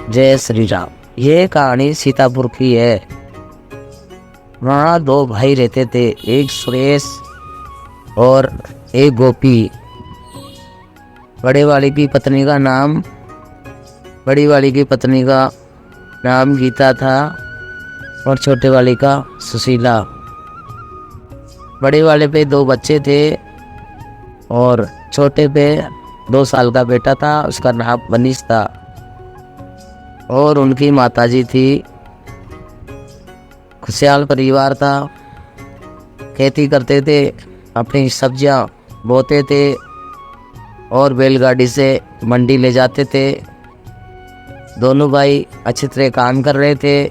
जय श्री राम। ये कहानी सीतापुर की है। वहाँ दो भाई रहते थे, एक सुरेश और एक गोपी। बड़ी वाली की पत्नी का नाम गीता था और छोटे वाले का सुशीला। बड़े वाले पे दो बच्चे थे और छोटे पे 2 साल का बेटा था, उसका नाम मनीष था। और उनकी माताजी थी। खुशहाल परिवार था। खेती करते थे, अपनी सब्जियां बोते थे और बैलगाड़ी से मंडी ले जाते थे। दोनों भाई अच्छी तरह काम कर रहे थे,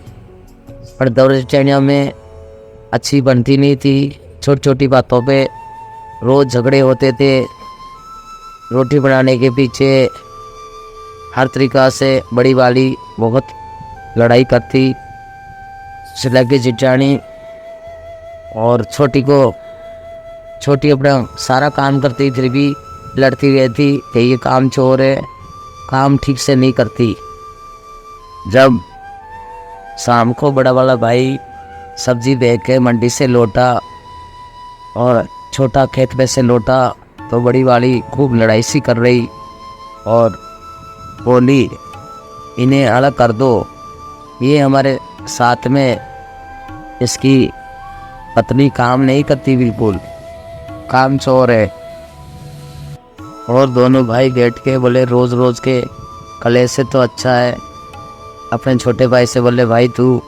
पर दौड़ चढ़िया में अच्छी बनती नहीं थी। छोटी छोटी बातों पे रोज़ झगड़े होते थे। रोटी बनाने के पीछे हर तरीक़ा से बड़ी वाली बहुत लड़ाई करती, सिला की चिटानी। और छोटी अपना सारा काम करती, फिर भी लड़ती रहती कि ये काम चोर है, काम ठीक से नहीं करती। जब शाम को बड़ा वाला भाई सब्जी बेच के मंडी से लौटा और छोटा खेत में से लौटा, तो बड़ी वाली खूब लड़ाई सी कर रही और बोली, इन्हें अलग कर दो, ये हमारे साथ में इसकी पत्नी काम नहीं करती, बिल्कुल काम चोर है। और दोनों भाई बैठ के बोले, रोज़ रोज़ के कलेश से तो अच्छा है। अपने छोटे भाई से बोले, भाई तू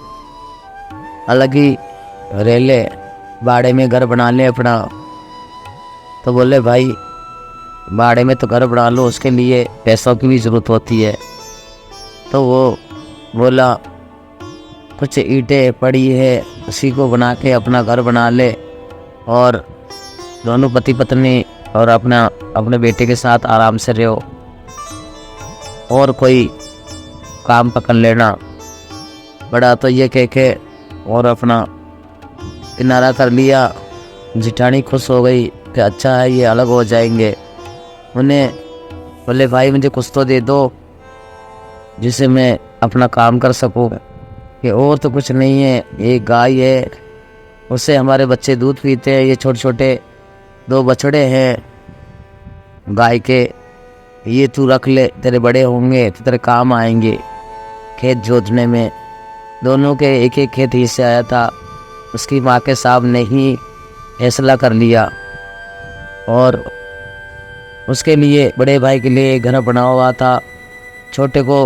अलग ही रह ले, बाड़े में घर बना ले अपना। तो बोले, भाई बाड़े में तो घर बना लो, उसके लिए पैसों की भी ज़रूरत होती है। तो वो बोला, कुछ ईंटें पड़ी है, उसी को बना के अपना घर बना ले और दोनों पति पत्नी और अपने बेटे के साथ आराम से रहो और कोई काम पकड़ लेना। बड़ा तो ये कह के और अपना किनारा कर लिया। जिठानी खुश हो गई कि अच्छा है, ये अलग हो जाएंगे। उन्हें बोले, भाई मुझे कुछ तो दे दो जिससे मैं अपना काम कर सकूं। कि और तो कुछ नहीं है, एक गाय है, उससे हमारे बच्चे दूध पीते हैं। ये छोटे छोटे 2 बछड़े हैं गाय के, ये तू रख ले, तेरे बड़े होंगे तो तेरे काम आएंगे खेत जोतने में। दोनों के एक एक खेत हिस्से आया था। उसकी माँ के साहब ने ही फैसला कर लिया और उसके लिए बड़े भाई के लिए घर बना हुआ था। छोटे को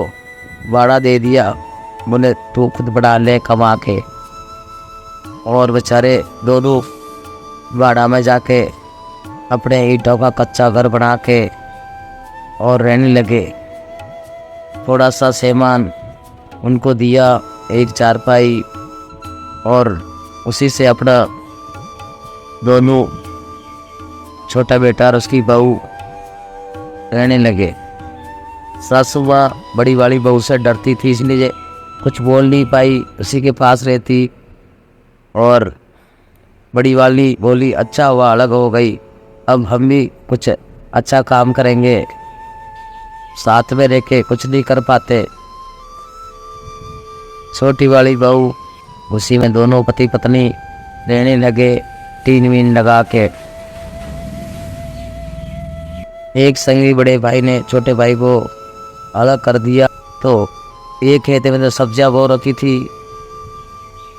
बाड़ा दे दिया, बोले तू खुद बना ले कमा के। और बेचारे दोनों बाड़ा में जाके अपने ईंटों का कच्चा घर बना के और रहने लगे। थोड़ा सा सामान उनको दिया, एक चारपाई, और उसी से अपना दोनों छोटा बेटा और उसकी बहू रहने लगे। सासू माँ बड़ी वाली बहू से डरती थी, इसलिए कुछ बोल नहीं पाई, उसी के पास रहती। और बड़ी वाली बोली, अच्छा हुआ अलग हो गई, अब हम भी कुछ अच्छा काम करेंगे, साथ में रह के कुछ नहीं कर पाते। छोटी वाली बहू उसी में दोनों पति पत्नी रहने लगे, टीन वीन लगा के। एक संगी बड़े भाई ने छोटे भाई को अलग कर दिया। तो एक खेत में तो सब्जियां बो रखी थी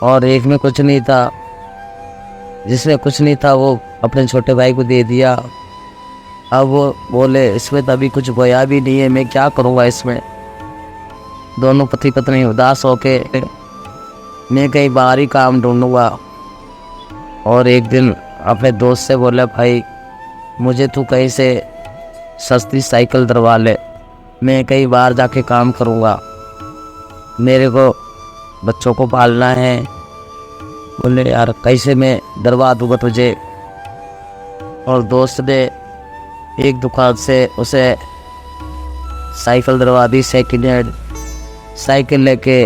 और एक में कुछ नहीं था। जिसमें कुछ नहीं था वो अपने छोटे भाई को दे दिया। अब वो बोले, इसमें तो अभी कुछ बोया भी नहीं है, मैं क्या करूँगा इसमें। दोनों पति पत्नी उदास होके, मैं कहीं बाहर ही काम ढूंढूंगा। और एक दिन अपने दोस्त से बोला, भाई मुझे तू कहीं से सस्ती साइकिल दरवा ले, मैं कहीं बाहर जाके काम करूँगा, मेरे को बच्चों को पालना है। बोले, यार कैसे मैं दरवा दूँगा तुझे। और दोस्त ने एक दुकान से उसे साइकिल दरवा दी, सेकंड हैंड साइकिल लेके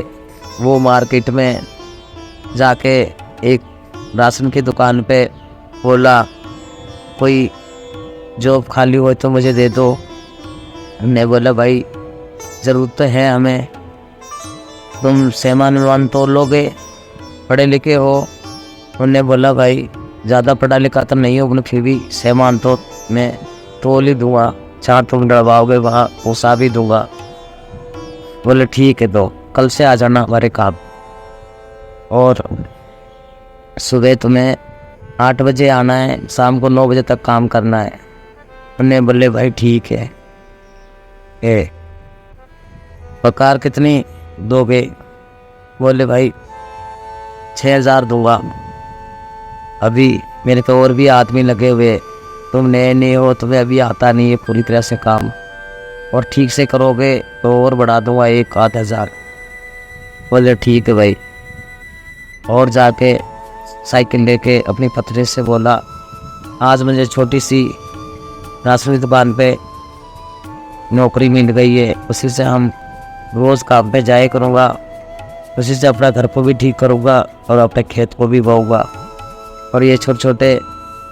वो मार्केट में जाके एक राशन की दुकान पे बोला, कोई जॉब खाली हो तो मुझे दे दो। हमने बोला, भाई ज़रूरत तो है हमें, तुम सामान वामान तोल लोगे, पढ़े लिखे हो। उन्होंने बोला भाई ज़्यादा पढ़ा लिखा तो नहीं हो, फिर भी सामान तो मैं तोल ही दूँगा, जहाँ तुम डरवाओगे वहाँ पहुँचा भी दूँगा। बोले ठीक है, तो कल से आ जाना हमारे काम, और सुबह तुम्हें 8 बजे आना है, शाम को 9 बजे तक काम करना है। उन्हें बोले भाई ठीक है। पगार कितनी दोगे? बोले भाई 6,000 दूंगा। अभी मेरे पे और भी आदमी लगे हुए, तुम नए नए हो, तुम्हें अभी आता नहीं है पूरी तरह से काम, और ठीक से करोगे तो और बढ़ा दूंगा 1-8 हज़ार। बोले ठीक है भाई। और जाके साइकिल लेके अपनी पत्नी से बोला आज मुझे छोटी सी राशन की दुकान पे नौकरी मिल गई है, उसी से हम रोज़ काम पे जाया करूँगा, उसी से अपना घर को भी ठीक करूँगा और अपने खेत को भी बोऊँगा। और ये छोटे छोटे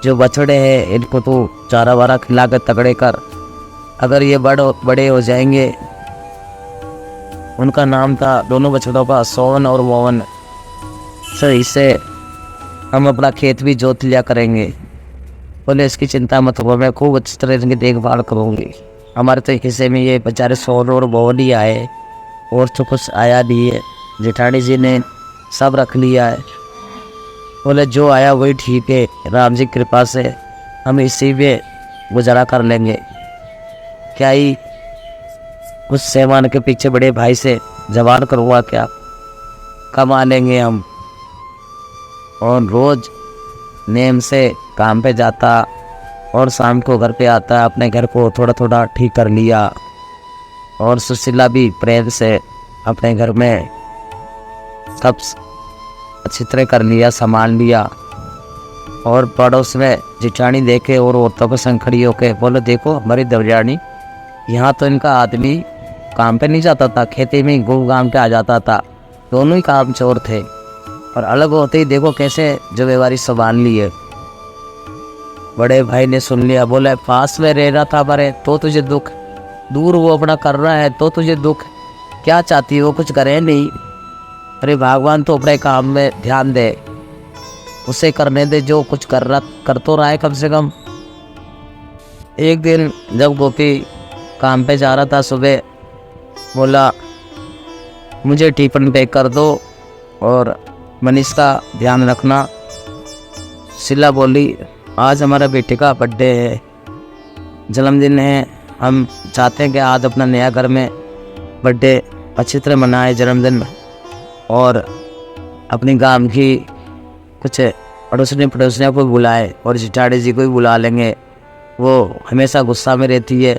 जो बछड़े हैं इनको तो चारा वारा खिला कर तगड़े कर, अगर ये बड़े हो जाएंगे। उनका नाम था दोनों बछड़ों का सोवन और मोवन। सर इससे हम अपना खेत भी जोत लिया करेंगे। बोले इसकी चिंता मत करो, मैं खूब अच्छी तरह इनकी देखभाल करूँगी। हमारे तो हिस्से में ये बेचारे सोवन और मोवन ही आए, और तो कुछ आया नहीं है। जेठानी जी ने सब रख लिया है। बोले जो आया वही ठीक है, राम जी की कृपा से हम इसी में गुजारा कर लेंगे। क्या ही उस सामान के पीछे बड़े भाई से जवान करूँगा, क्या कमा लेंगे हम। और रोज़ नेम से काम पे जाता और शाम को घर पे आता, अपने घर को थोड़ा थोड़ा ठीक कर लिया, और सुशीला भी प्रेम से अपने घर में सब अच्छी तरह कर लिया, संभाल लिया। और पड़ोस में जिठानी देखे और औरतों को संग खड़ी होके बोले देखो हमारी देवरानी, यहाँ तो इनका आदमी काम पे नहीं जाता था, खेती में घूम घाम के आ जाता था, दोनों ही काम चोर थे, और अलग होते ही देखो कैसे जिम्मेवारी संभाल ली है। बड़े भाई ने सुन लिया, बोले पास में रह रहा था हमारे तो तुझे दुख, दूर वो अपना कर रहा है तो तुझे दुख, क्या चाहती हो, कुछ करे नहीं। अरे भगवान तो अपने काम में ध्यान दे, उसे करने दे जो कुछ कर तो रहा है कम से कम। एक दिन जब गोपी काम पे जा रहा था सुबह, बोला मुझे टिफिन पैक कर दो और मनीष का ध्यान रखना। शीला बोली आज हमारा बेटे का बर्थडे है, जन्मदिन है, हम चाहते हैं कि आज अपना नया घर में बर्थडे अच्छी तरह मनाए जन्मदिन, और अपनी गांव की कुछ पड़ोसियों को बुलाए और जिठाड़ी जी को भी बुला लेंगे, वो हमेशा गुस्सा में रहती है।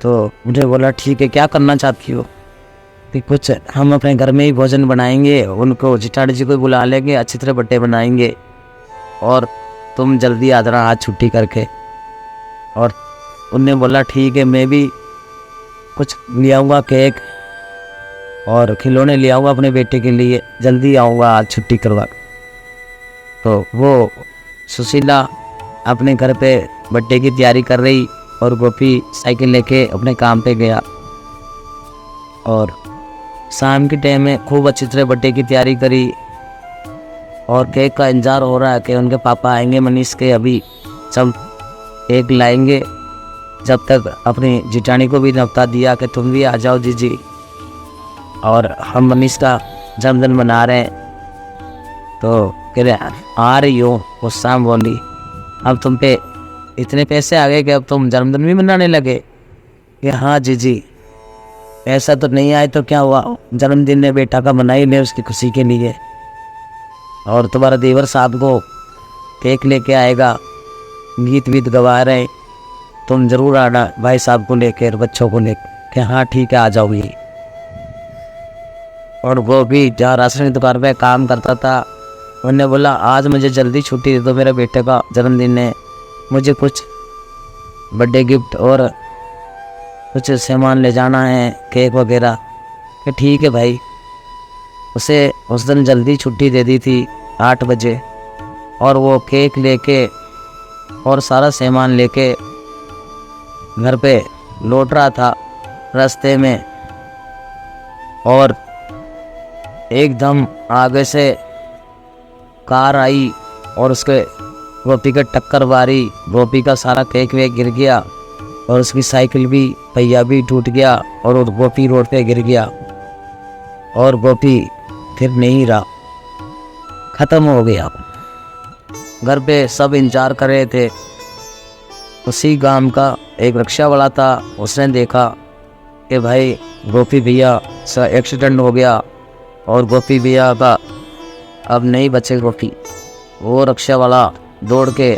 तो मुझे बोला ठीक है, क्या करना चाहती हो? कि कुछ हम अपने घर में ही भोजन बनाएंगे, उनको जिठाड़ी जी को बुला लेंगे, अच्छी तरह बर्थडे बनाएंगे, और तुम जल्दी आ जाना आज छुट्टी करके। और उनने बोला ठीक है, मैं भी कुछ ले आऊँगा, केक और खिलौने ले आऊँगा अपने बेटे के लिए, जल्दी आऊँगा आज छुट्टी करवा। तो वो सुशीला अपने घर पे बर्थडे की तैयारी कर रही, और गोपी साइकिल लेके अपने काम पे गया। और शाम के टाइम में खूब अच्छी तरह बर्थडे की तैयारी करी, और केक का इंतज़ार हो रहा है कि उनके पापा आएंगे मनीष के, अभी सब केक लाएंगे। जब तक अपनी जिठानी को भी न्योता दिया कि तुम भी आ जाओ जीजी, और हम मनीष का जन्मदिन मना रहे हैं। तो कह रहे आ रही हो? वो शाम बोली अब तुम पे इतने पैसे आ गए कि अब तुम जन्मदिन भी मनाने लगे? कि हाँ जीजी, ऐसा तो नहीं आए तो क्या हुआ, जन्मदिन ने बेटा का मना ही ले उसकी खुशी के लिए, और तुम्हारा देवर साहब को केक लेके आएगा, गीत वीत गवा रहे, तुम ज़रूर आना भाई साहब को लेकर, बच्चों को लेकर। कि हाँ ठीक है आ जाऊँगी। और वो भी जहाँ राशन की दुकान पे काम करता था, उन्होंने बोला आज मुझे जल्दी छुट्टी दे दो, मेरे बेटे का जन्मदिन है, मुझे कुछ बर्थडे गिफ्ट और कुछ सामान ले जाना है, केक वगैरह। कि ठीक है भाई। उसे उस दिन जल्दी छुट्टी दे दी थी 8 बजे, और वो केक लेके और सारा सामान लेके घर पे लौट रहा था। रास्ते में और एकदम आगे से कार आई और उसके गोपी के टक्कर मारी। गोपी का सारा केक वेक गिर गया और उसकी साइकिल भी पहिया भी टूट गया और वो गोपी रोड पे गिर गया और गोपी फिर नहीं रहा, ख़त्म हो गया। घर पे सब इंतजार कर रहे थे। उसी गांव का एक रिक्शा वाला था, उसने देखा कि भाई गोपी भैया से एक्सीडेंट हो गया और गोपी भैया का अब नहीं बचे गोपी। वो रिक्शा वाला दौड़ के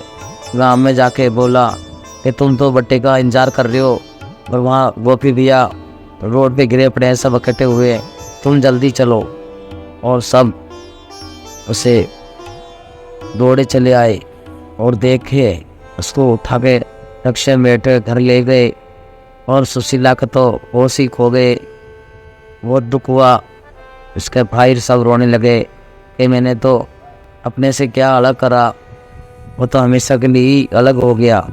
गांव में जाके बोला कि तुम तो बट्टे का इंतजार कर रहे हो और वहाँ गोपी भैया रोड पे गिरे पड़े हैं, सब इकट्ठे हुए, तुम जल्दी चलो। और सब उसे दौड़े चले आए और देखे, उसको उठा के रिक्शे में बैठे घर ले गए और सुशीला का तो होश ही खो गए। बहुत दुख हुआ। उसके भाई सब रोने लगे कि मैंने तो अपने से क्या अलग करा, वो तो हमेशा के लिए ही अलग हो गया।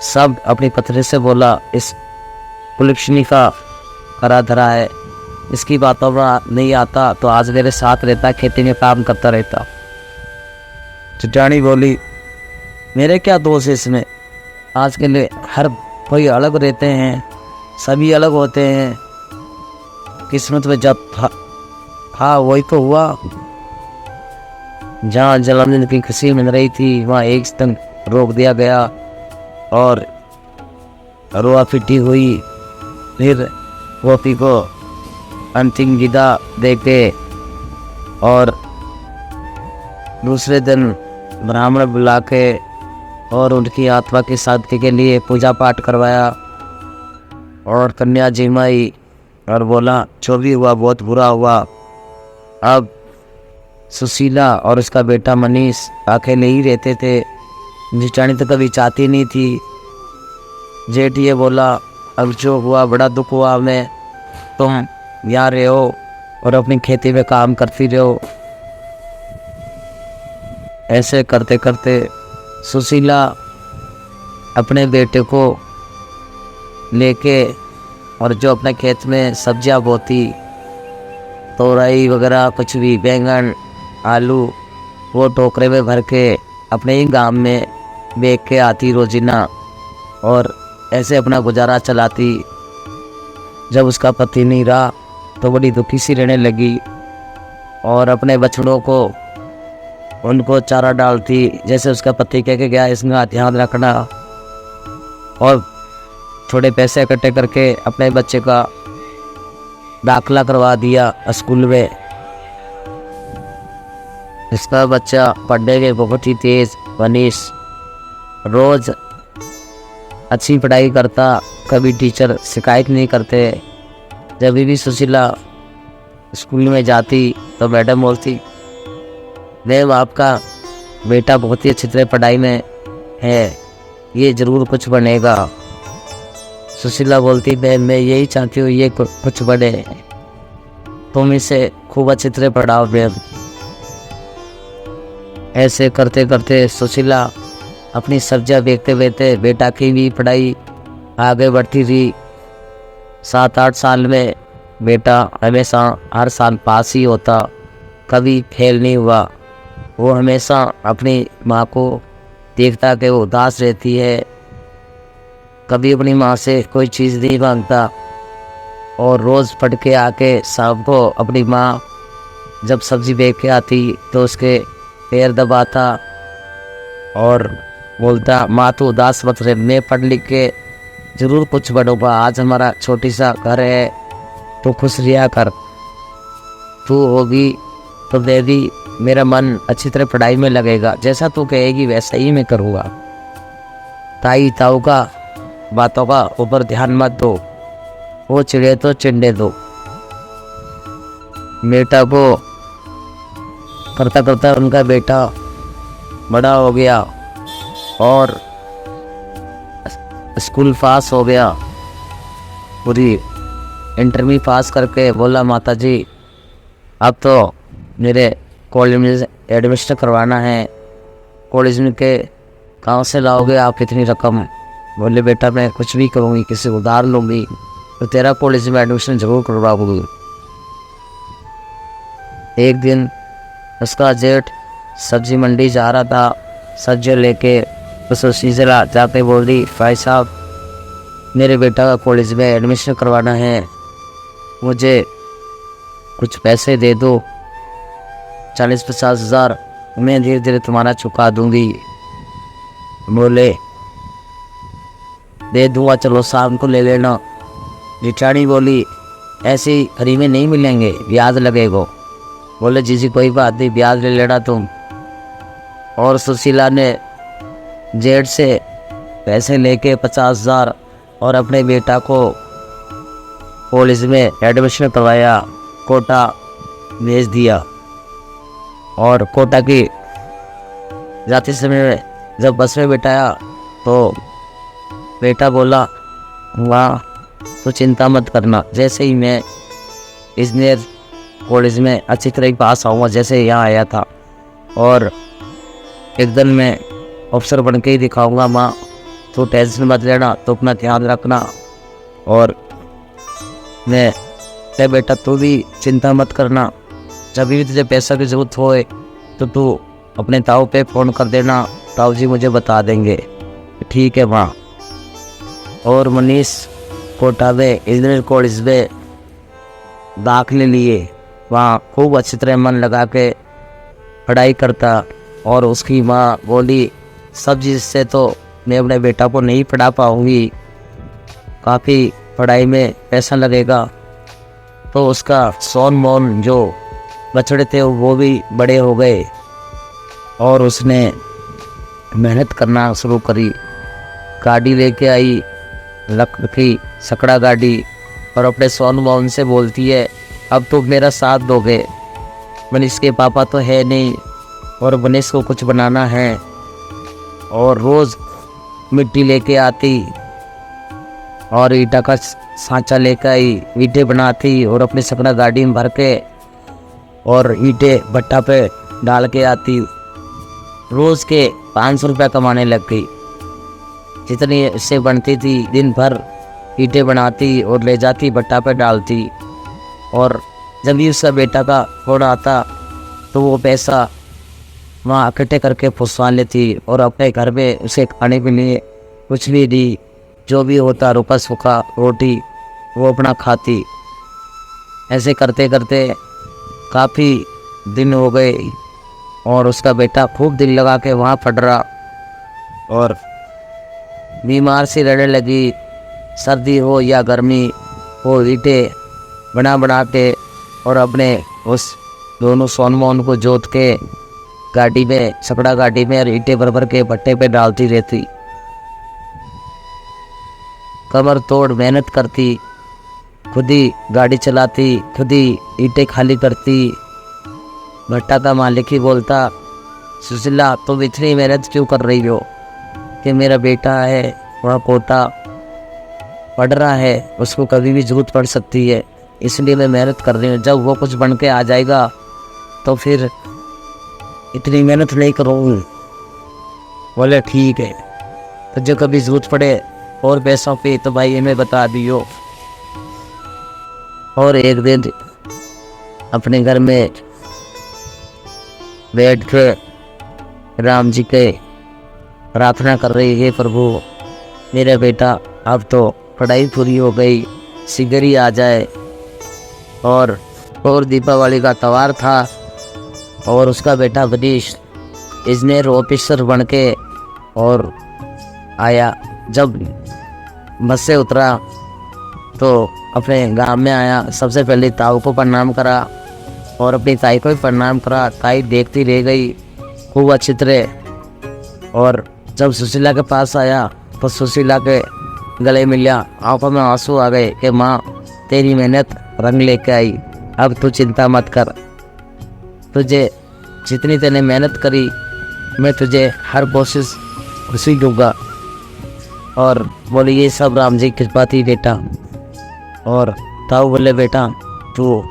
सब अपनी पत्नी से बोला, इस कुलक्षणी का करा धरा है, इसकी बातों में नहीं आता तो आज मेरे साथ रहता, खेती में काम करता रहता। चिटानी बोली, मेरे क्या दोष है इसमें, आज के लिए हर कोई अलग रहते हैं, सभी अलग होते हैं, किस्मत में जब था वही तो हुआ। जहाँ जन्मदिन की खुशी मिल रही थी वहाँ एक दिन रोक दिया गया और रोआ पिटी हुई। फिर गोपी को अंतिम विदा देके और दूसरे दिन ब्राह्मण बुला के और उनकी आत्मा की शांति के लिए पूजा पाठ करवाया और कन्या जिमाई और बोला जो भी हुआ बहुत बुरा हुआ। अब सुशीला और उसका बेटा मनीष अकेले ही रहते थे। जिटानी तो कभी चाहती नहीं थी। जेठ ये बोला, अब जो हुआ बड़ा दुख हुआ हमें, तुम यहाँ रहो और अपनी खेती में काम करती रहो। ऐसे करते करते सुशीला अपने बेटे को लेके और जो अपने खेत में सब्जियां बोती, तोरई वगैरह कुछ भी, बैंगन आलू, वो टोकरे में भर के अपने ही गांव में बेच के आती रोजीना और ऐसे अपना गुजारा चलाती। जब उसका पति नहीं रहा तो बड़ी दुखी सी रहने लगी और अपने बछड़ों को उनको चारा डालती, जैसे उसका पति कह के गया इसका ध्यान रखना। और थोड़े पैसे इकट्ठे करके अपने बच्चे का दाखिला करवा दिया स्कूल में। इसका बच्चा पढ़ने में बहुत ही तेज, मनीष रोज अच्छी पढ़ाई करता, कभी टीचर शिकायत नहीं करते। जब भी सुशीला स्कूल में जाती तो मैडम बोलती, मैम आपका बेटा बहुत ही अच्छी तरह पढ़ाई में है, ये ज़रूर कुछ बनेगा। सुशीला बोलती, मैम मैं यही चाहती हूँ ये कुछ बने, तुम इसे खूब अच्छी तरह पढ़ाओ मैम। ऐसे करते करते सुशीला अपनी सब्जियां बेचते बेचते बेटा की भी पढ़ाई आगे बढ़ती रही। 7-8 साल में बेटा हमेशा हर साल पास ही होता, कभी फेल नहीं हुआ। वो हमेशा अपनी माँ को देखता कि वो उदास रहती है, कभी अपनी माँ से कोई चीज़ नहीं मांगता और रोज़ पढ़ के आके शाम को अपनी माँ जब सब्ज़ी बेच के आती तो उसके पैर दबाता और बोलता, माँ तो उदास मत रहे, मैं पढ़ लिख के ज़रूर कुछ बनूंगा, आज हमारा छोटी सा घर है तो खुश रिया कर, तू होगी तो दे दी, मेरा मन अच्छी तरह पढ़ाई में लगेगा, जैसा तू कहेगी वैसा ही मैं करूँगा। ताई ताऊ का बातों का ऊपर ध्यान मत दो, वो चिढ़े तो चिढ़ने दो। बेटा को करता करता उनका बेटा बड़ा हो गया और स्कूल पास हो गया, पूरी इंटरव्यू पास करके बोला, माता जी अब तो मेरे कॉलेज में एडमिशन करवाना है, कॉलेज में के कहाँ से लाओगे आप इतनी रकम? बोले, बेटा मैं कुछ भी करूँगी, किसी उधार लूँगी तो तेरा कॉलेज में एडमिशन जरूर करवाऊँगी। एक दिन उसका जेठ सब्जी मंडी जा रहा था, सब्जी लेके उस सीजला जाके बोल रही, भाई साहब मेरे बेटा का कॉलेज में एडमिशन करवाना है, मुझे कुछ पैसे दे दो, 40-50 हज़ार, मैं धीरे धीरे तुम्हारा चुका दूंगी। बोले दे दूंगा, चलो शाम को ले लेना। रिचाणी बोली ऐसे ही फ्री में नहीं मिलेंगे, ब्याज लगेगा। बोले जी कोई बात नहीं, ब्याज ले लेना तुम। और सुशीला ने जेठ से पैसे लेके 50 हज़ार और अपने बेटा को कॉलेज में एडमिशन करवाया, कोटा भेज दिया। और कोटा की जाते समय जब बस में बिठाया तो बेटा बोला, वाह तो चिंता मत करना, जैसे ही मैं इंजीनियर कॉलेज में अच्छी तरह पास आऊँगा जैसे यहाँ आया था, और एक दिन मैं अफसर बन के ही दिखाऊँगा माँ, तो टेंशन मत लेना, तो अपना ध्यान रखना। और मैं बेटा तू भी चिंता मत करना, जब भी तुझे पैसा की ज़रूरत होए तो तू अपने ताऊ पे फ़ोन कर देना, ताऊ जी मुझे बता देंगे। ठीक है माँ। और मनीष कोटा में इंजीनियर कॉलेज में दाखिले लिए, वहाँ खूब अच्छी तरह मन लगा के पढ़ाई करता। और उसकी माँ बोली, सब्जी से तो मैं अपने बेटा को नहीं पढ़ा पाऊँगी, काफ़ी पढ़ाई में पैसा लगेगा। तो उसका सोन मोन जो बछड़े थे वो भी बड़े हो गए और उसने मेहनत करना शुरू करी। गाड़ी लेके आई, लकड़ी की सकड़ा गाड़ी, और अपने सोन मोहन से बोलती है, अब तो मेरा साथ दोगे, मनीष के पापा तो है नहीं और मनीष को कुछ बनाना है। और रोज़ मिट्टी लेके आती और ईटा का सांचा लेकर आई, ईंटें बनाती और अपनी सकड़ा गाड़ी में भर के और ईंटें भट्टा पे डाल के आती। रोज़ के 500 रुपया कमाने लग गई। जितनी इससे बनती थी दिन भर ईंटें बनाती और ले जाती भट्टा पे डालती। और जब भी उसका बेटा का फोन आता तो वो पैसा वहाँ इकट्ठे करके फुसवा लेती और अपने घर में उसे खाने के लिए कुछ भी दी, जो भी होता रुका सूखा रोटी वो अपना खाती। ऐसे करते करते काफ़ी दिन हो गए और उसका बेटा खूब दिल लगा के वहाँ पढ़ रहा और बीमार सी रहने लगी। सर्दी हो या गर्मी हो, ईंटें बना के और अपने उस दोनों सोनमोहन को जोत के गाड़ी में, सकड़ा गाड़ी में, और ईंटें भर के भट्टे पे डालती रहती। कमर तोड़ मेहनत करती, खुद ही गाड़ी चलाती, खुद ही ईंटें खाली करती। भट्टा का मालिक ही बोलता, सुशीला तुम इतनी मेहनत क्यों कर रही हो, कि मेरा बेटा है वहाँ कोटा पढ़ रहा है, उसको कभी भी ज़रूरत पड़ सकती है, इसलिए मैं मेहनत कर रही हूँ। जब वो कुछ बन के आ जाएगा तो फिर इतनी मेहनत नहीं करूँगी। बोले ठीक है, तो जो कभी ज़रूरत पड़े और पैसों पे तो भाई हमें बता दियो। और एक दिन अपने घर में बैठ के राम जी के प्रार्थना कर रही है, प्रभु मेरा बेटा अब तो पढ़ाई पूरी हो गई, शीघ्र ही आ जाए। और दीपावली का त्यौहार था और उसका बेटा मनीष इंजीनियर ऑफिसर बन के और आया। जब बस से उतरा तो अपने गांव में आया, सबसे पहले ताऊ को प्रणाम करा और अपनी ताई को भी प्रणाम करा। ताई देखती रह गई खूब अच्छी तरह। और जब सुशीला के पास आया तो सुशीला के गले मिला, आंखों में आंसू आ गए कि माँ तेरी मेहनत रंग लेके आई, अब तू चिंता मत कर, तुझे जितनी तेने मेहनत करी मैं तुझे हर कोशिश खुशी दूंगा। और बोले ये सब राम जी की कृपा थी बेटा। और ताऊ बोले बेटा तू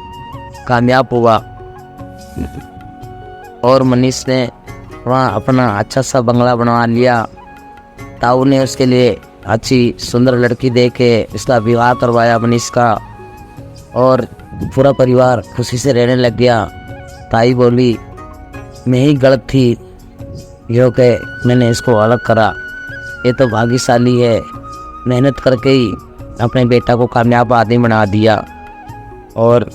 कामयाब हुआ। और मनीष ने वहाँ अपना अच्छा सा बंगला बनवा लिया। ताऊ ने उसके लिए अच्छी सुंदर लड़की देके इसका विवाह करवाया मनीष का, और पूरा परिवार खुशी से रहने लग गया। ताई बोली मैं ही गलत थी जो कि मैंने इसको अलग करा, ये तो भाग्यशाली है, मेहनत करके ही अपने बेटा को कामयाब आदमी बना दिया। और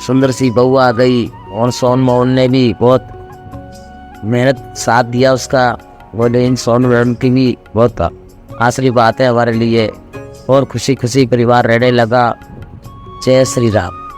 सुंदर सी बहू आ गई और सोन मोहन ने भी बहुत मेहनत साथ दिया उसका। बोले इन सोन मोहन की भी बहुत आसरी बात है हमारे लिए, और खुशी खुशी परिवार रहने लगा। जय श्री राम।